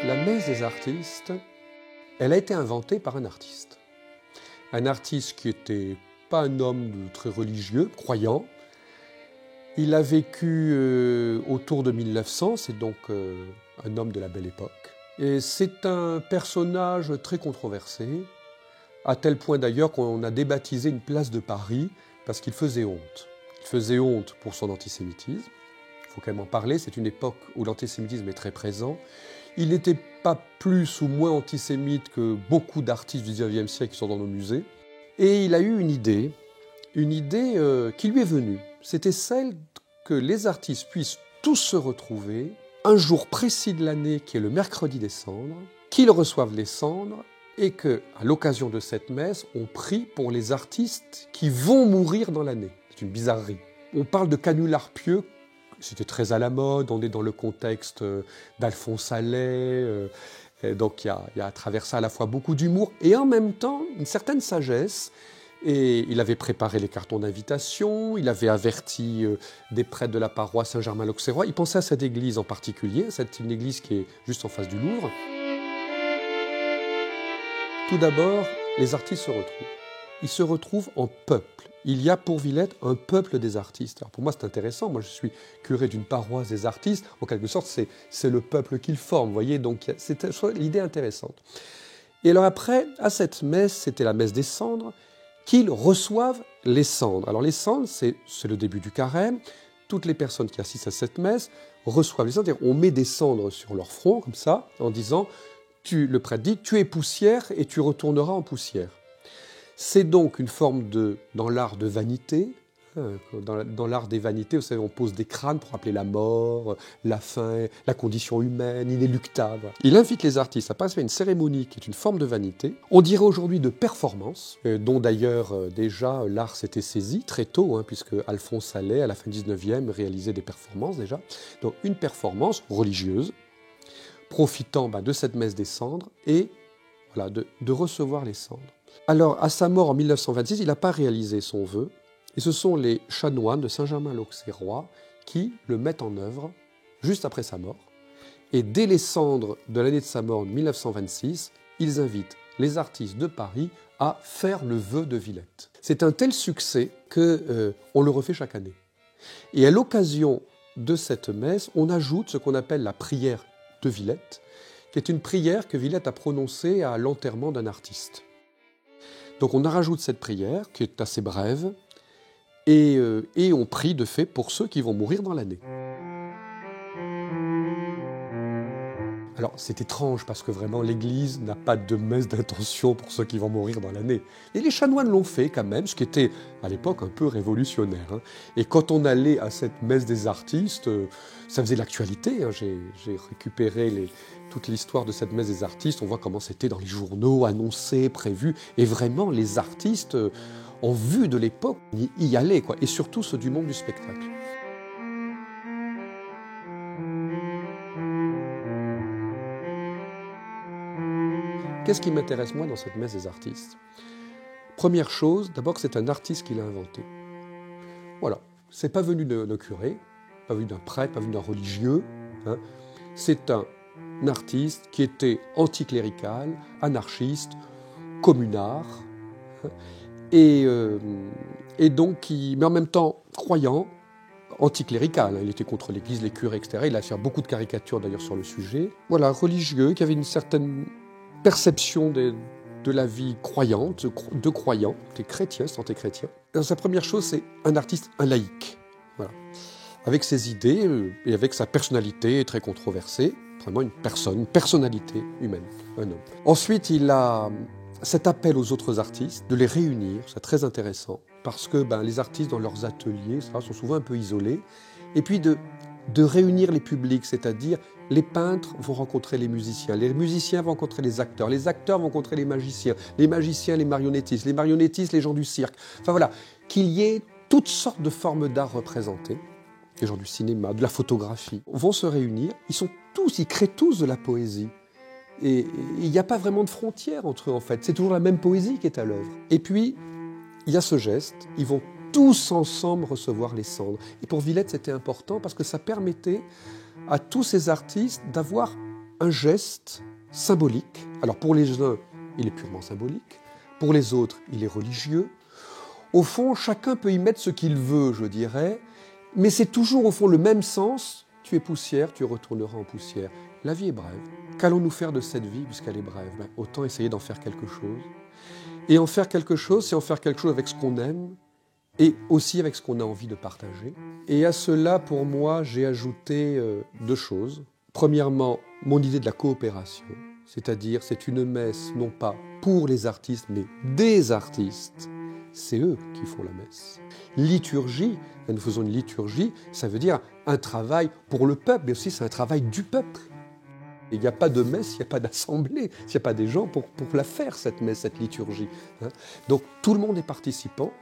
La messe des artistes, elle a été inventée par un artiste. Un artiste qui n'était pas un homme très religieux, croyant. Il a vécu autour de 1900, c'est donc un homme de la Belle Époque. Et c'est un personnage très controversé, à tel point d'ailleurs qu'on a débaptisé une place de Paris parce qu'il faisait honte. Il faisait honte pour son antisémitisme. Il faut quand même en parler, c'est une époque où l'antisémitisme est très présent. Il n'était pas plus ou moins antisémite que beaucoup d'artistes du XIXe siècle qui sont dans nos musées. Et il a eu une idée qui lui est venue. C'était celle que les artistes puissent tous se retrouver un jour précis de l'année qui est le mercredi des cendres, qu'ils reçoivent les cendres et qu'à l'occasion de cette messe, on prie pour les artistes qui vont mourir dans l'année. C'est une bizarrerie. On parle de canular pieux. C'était très à la mode, on est dans le contexte d'Alphonse Allais, donc il y a à travers ça à la fois beaucoup d'humour et en même temps une certaine sagesse. Et il avait préparé les cartons d'invitation, il avait averti des prêtres de la paroisse Saint-Germain-l'Auxerrois. Il pensait à cette église en particulier, c'est une église qui est juste en face du Louvre. Tout d'abord, les artistes se retrouvent. Ils se retrouvent en peuple. Il y a pour Villette un peuple des artistes. Alors pour moi, c'est intéressant. Moi, je suis curé d'une paroisse des artistes. En quelque sorte, c'est le peuple qu'ils forment. Vous voyez, donc c'est l'idée intéressante. Et alors après, à cette messe, c'était la messe des cendres, qu'ils reçoivent les cendres. Alors les cendres, c'est le début du carême. Toutes les personnes qui assistent à cette messe reçoivent les cendres. On met des cendres sur leur front, comme ça, en disant, le prêtre dit, tu es poussière et tu retourneras en poussière. C'est donc une forme dans l'art de vanité, dans l'art des vanités, vous savez, on pose des crânes pour rappeler la mort, la fin, la condition humaine, inéluctable. Il invite les artistes à passer à une cérémonie qui est une forme de vanité, on dirait aujourd'hui de performance, dont d'ailleurs déjà l'art s'était saisi très tôt, puisque Alphonse Allais, à la fin du 19e, réalisait des performances déjà. Donc une performance religieuse, profitant de cette messe des cendres et voilà, de recevoir les cendres. Alors, à sa mort en 1926, il n'a pas réalisé son vœu, et ce sont les chanoines de Saint-Germain-l'Auxerrois qui le mettent en œuvre juste après sa mort. Et dès les cendres de l'année de sa mort, en 1926, ils invitent les artistes de Paris à faire le vœu de Villette. C'est un tel succès qu'on le refait chaque année. Et à l'occasion de cette messe, on ajoute ce qu'on appelle la prière de Villette, qui est une prière que Villette a prononcée à l'enterrement d'un artiste. Donc on rajoute cette prière, qui est assez brève, et on prie de fait pour ceux qui vont mourir dans l'année. Alors c'est étrange parce que vraiment l'Église n'a pas de messe d'intention pour ceux qui vont mourir dans l'année. Et les chanoines l'ont fait quand même, ce qui était à l'époque un peu révolutionnaire. Et quand on allait à cette messe des artistes, ça faisait l'actualité. J'ai récupéré toute l'histoire de cette messe des artistes, on voit comment c'était dans les journaux, annoncé, prévu. Et vraiment les artistes, en vue de l'époque, y allaient, quoi. Et surtout ceux du monde du spectacle. Qu'est-ce qui m'intéresse moi dans cette messe des artistes ? Première chose, d'abord que c'est un artiste qui l'a inventé. Voilà, c'est pas venu d'un curé, pas venu d'un prêtre, pas venu d'un religieux. C'est un artiste qui était anticlérical, anarchiste, communard, et donc mais en même temps croyant, anticlérical. Il était contre l'Église, les curés, etc. Il a fait beaucoup de caricatures d'ailleurs sur le sujet. Voilà, religieux, qui avait une certaine perception de la vie croyante, de croyants, des chrétiens, c'était chrétien. Alors, sa première chose, c'est un artiste, un laïc. Voilà. Avec ses idées et avec sa personnalité très controversée, vraiment une personnalité humaine, un homme. Ensuite, il a cet appel aux autres artistes de les réunir, c'est très intéressant, parce que les artistes dans leurs ateliers sont souvent un peu isolés, et puis de réunir les publics, c'est-à-dire les peintres vont rencontrer les musiciens vont rencontrer les acteurs vont rencontrer les magiciens les marionnettistes, les gens du cirque. Enfin voilà, qu'il y ait toutes sortes de formes d'art représentées, les gens du cinéma, de la photographie, vont se réunir, ils créent tous de la poésie. Et il n'y a pas vraiment de frontières entre eux en fait, c'est toujours la même poésie qui est à l'œuvre. Et puis, il y a ce geste, ils vont tous ensemble recevoir les cendres. Et pour Villette, c'était important parce que ça permettait à tous ces artistes d'avoir un geste symbolique. Alors pour les uns, il est purement symbolique. Pour les autres, il est religieux. Au fond, chacun peut y mettre ce qu'il veut, je dirais, mais c'est toujours au fond le même sens. Tu es poussière, tu retourneras en poussière. La vie est brève. Qu'allons-nous faire de cette vie puisqu'elle est brève? Autant essayer d'en faire quelque chose. Et en faire quelque chose, c'est en faire quelque chose avec ce qu'on aime et aussi avec ce qu'on a envie de partager. Et à cela, pour moi, j'ai ajouté 2 choses. Premièrement, mon idée de la coopération, c'est-à-dire c'est une messe non pas pour les artistes, mais des artistes. C'est eux qui font la messe. Liturgie, nous faisons une liturgie, ça veut dire un travail pour le peuple, mais aussi c'est un travail du peuple. Il n'y a pas de messe, il n'y a pas d'assemblée, il n'y a pas des gens pour la faire, cette messe, cette liturgie. Donc tout le monde est participant.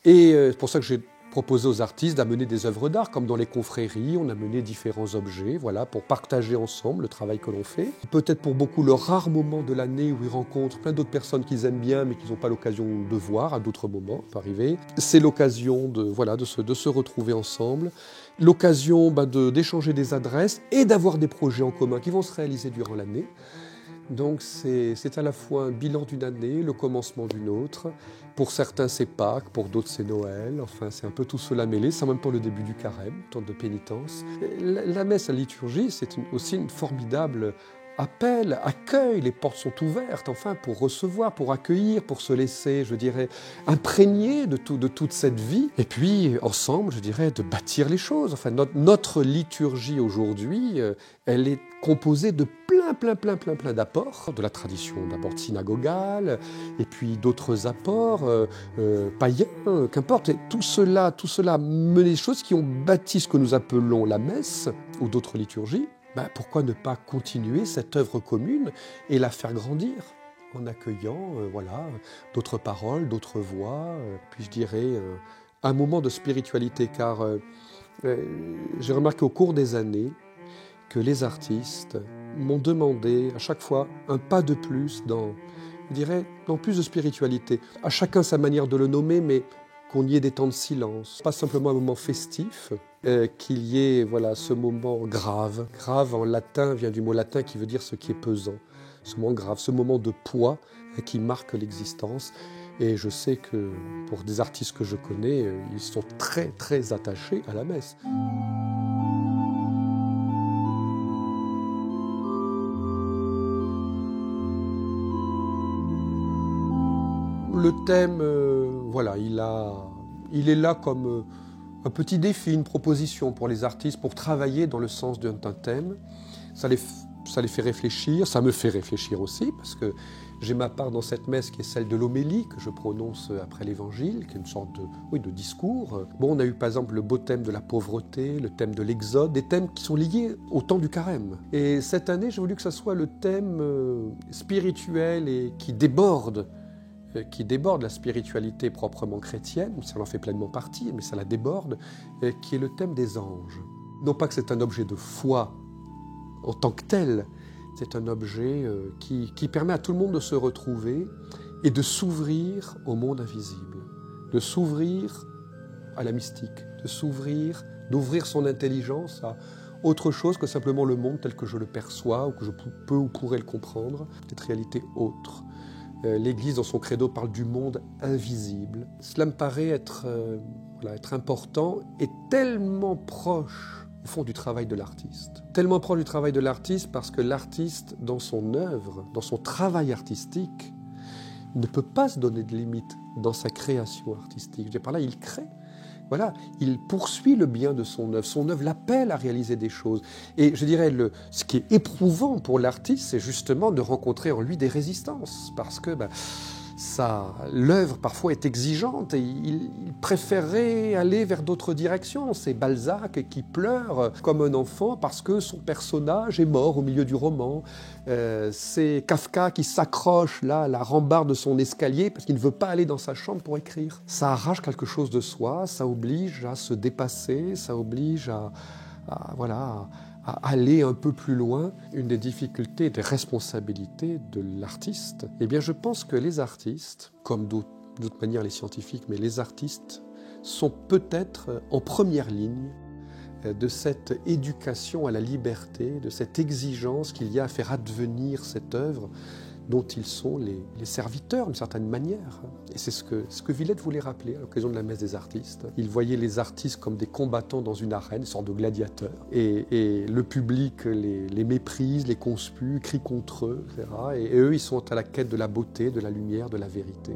Et c'est pour ça que j'ai proposé aux artistes d'amener des œuvres d'art, comme dans les confréries, on a amené différents objets, voilà, pour partager ensemble le travail que l'on fait. Peut-être pour beaucoup le rare moment de l'année où ils rencontrent plein d'autres personnes qu'ils aiment bien, mais qu'ils n'ont pas l'occasion de voir à d'autres moments, ça peut arriver. C'est l'occasion de se retrouver ensemble, l'occasion d'échanger des adresses et d'avoir des projets en commun qui vont se réaliser durant l'année. Donc c'est à la fois un bilan d'une année, le commencement d'une autre. Pour certains c'est Pâques, pour d'autres c'est Noël. Enfin c'est un peu tout cela mêlé. C'est en même temps le début du carême, temps de pénitence. La messe, la liturgie, c'est aussi une formidable appel, accueil. Les portes sont ouvertes, enfin pour recevoir, pour accueillir, pour se laisser, je dirais, imprégner de toute cette vie. Et puis ensemble, je dirais, de bâtir les choses. Enfin notre liturgie aujourd'hui, elle est composée de plein d'apports, de la tradition d'abord synagogale, et puis d'autres apports païens, qu'importe. Et tout cela les choses qui ont bâti ce que nous appelons la messe, ou d'autres liturgies. Pourquoi ne pas continuer cette œuvre commune et la faire grandir en accueillant d'autres paroles, d'autres voix, puis je dirais un moment de spiritualité, car j'ai remarqué au cours des années que les artistes m'ont demandé à chaque fois un pas de plus dans plus de spiritualité. À chacun sa manière de le nommer, mais qu'on y ait des temps de silence, pas simplement un moment festif, qu'il y ait ce moment grave. Grave en latin vient du mot latin qui veut dire ce qui est pesant. Ce moment grave, ce moment de poids qui marque l'existence. Et je sais que pour des artistes que je connais, ils sont très attachés à la messe. Le thème, il est là comme un petit défi, une proposition pour les artistes pour travailler dans le sens d'un thème. Ça les fait réfléchir, ça me fait réfléchir aussi, parce que j'ai ma part dans cette messe qui est celle de l'homélie que je prononce après l'évangile, qui est une sorte de discours. On a eu par exemple le beau thème de la pauvreté, le thème de l'exode, des thèmes qui sont liés au temps du carême. Et cette année, j'ai voulu que ça soit le thème spirituel et qui déborde la spiritualité proprement chrétienne, ça en fait pleinement partie, mais ça la déborde, qui est le thème des anges. Non pas que c'est un objet de foi en tant que tel, c'est un objet qui permet à tout le monde de se retrouver et de s'ouvrir au monde invisible, de s'ouvrir à la mystique, d'ouvrir son intelligence à autre chose que simplement le monde tel que je le perçois ou que je peux ou pourrais le comprendre, cette réalité autre. L'Église, dans son credo, parle du monde invisible. Cela me paraît être important et tellement proche, au fond, du travail de l'artiste. Tellement proche du travail de l'artiste parce que l'artiste, dans son œuvre, dans son travail artistique, ne peut pas se donner de limites dans sa création artistique. Par là, il crée. Il poursuit le bien de son œuvre. Son œuvre l'appelle à réaliser des choses. Et je dirais, ce qui est éprouvant pour l'artiste, c'est justement de rencontrer en lui des résistances. Parce que l'œuvre, parfois, est exigeante et il préférerait aller vers d'autres directions. C'est Balzac qui pleure comme un enfant parce que son personnage est mort au milieu du roman. C'est Kafka qui s'accroche là à la rambarde de son escalier parce qu'il ne veut pas aller dans sa chambre pour écrire. Ça arrache quelque chose de soi, ça oblige à se dépasser, ça oblige à aller un peu plus loin. Une des difficultés, des responsabilités de l'artiste, je pense que les artistes, comme d'autres manières les scientifiques, mais les artistes sont peut-être en première ligne de cette éducation à la liberté, de cette exigence qu'il y a à faire advenir cette œuvre dont ils sont les serviteurs d'une certaine manière. Et c'est ce que Villette voulait rappeler à l'occasion de la messe des artistes. Il voyait les artistes comme des combattants dans une arène, une sorte de gladiateurs. Et le public les méprise, les conspue, crie contre eux, etc. Et eux, ils sont à la quête de la beauté, de la lumière, de la vérité.